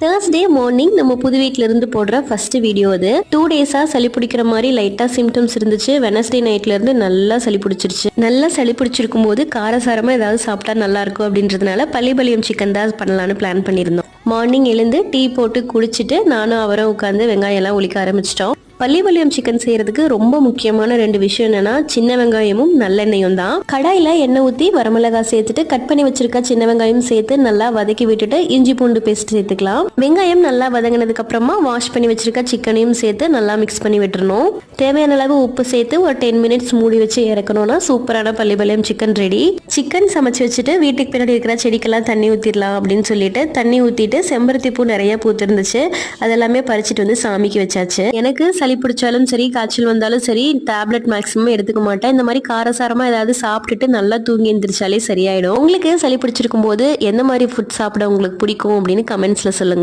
Thursday morning நம்ம புது வீட்ல இருந்து போடுற ஃபர்ஸ்ட் வீடியோ அது. 2 டேஸா சளி பிடிக்கிற மாதிரி லைட்டா சிம்டம்ஸ் இருந்துச்சு. வெனஸ்டே நைட்ல இருந்து நல்லா சளி பிடிச்சிருச்சு. நல்லா சளி பிடிச்சிருக்கும் போது காரசாரமா ஏதாவது சாப்பிட்டா நல்லா இருக்கும் அப்படின்றதுனால பள்ளிபாளையம் சிக்கன் தான் பண்ணலான்னு பிளான் பண்ணியிருந்தோம். மார்னிங் எழுந்து டீ போட்டு குடிச்சிட்டு நானும் அவரும் உட்காந்து வெங்காயம் எல்லாம் உளிக்க ஆரம்பிச்சிட்டோம். பள்ளிபாளையம் சிக்கன் செய்யறதுக்கு ரொம்ப முக்கியமான 2 விஷயம் என்னன்னா சின்ன வெங்காயமும் நல்லெண்ணெயும் தான். கடாயில எண்ணெய் ஊத்தி வரமிளகாய் சேர்த்துட்டு கட் பண்ணி வச்சிருக்க சின்ன வெங்காயம் சேர்த்து நல்லா வதக்கி விட்டுட்டு இஞ்சி பூண்டு பேஸ்ட் சேர்த்துக்கலாம். வெங்காயம் நல்லா வதங்கினதுக்கு அப்புறமா வாஷ் பண்ணி வச்சிருக்க சிக்கனையும் சேர்த்து நல்லா மிக்ஸ் பண்ணி விட்டுறணும். தேவையான அளவு உப்பு சேர்த்து ஒரு 10 மினிட்ஸ் மூடி வச்சு இறக்கணும்னா சூப்பரான பள்ளிபாளையம் சிக்கன் ரெடி. சிக்கன் சமைச்சு வச்சுட்டு வீட்டுக்கு பின்னாடி இருக்கிற செடிக்கெல்லாம் தண்ணி ஊத்திடலாம் அப்படின்னு சொல்லிட்டு தண்ணி ஊத்திட்டு செம்பருத்தி பூ நிறைய பூத்து இருந்துச்சு. அதெல்லாமே பறிச்சுட்டு வந்து சாமிக்கு வச்சாச்சு. எனக்கு சளி பிடிச்சாலும் சரி காய்ச்சல் வந்தாலும் சரி டேப்லெட் மேக்ஸிமம் எடுத்துக்க மாட்டேன். இந்த மாதிரி காரசாரமா ஏதாவது சாப்பிட்டுட்டு நல்லா தூங்கி எந்திரிச்சாலே சரியாயிடும். உங்களுக்கு சளி பிடிச்சிருக்கும் போது எந்த மாதிரி ஃபுட் சாப்பிட உங்களுக்கு பிடிக்கும் அப்படின்னு கமெண்ட்ஸ்ல சொல்லுங்க.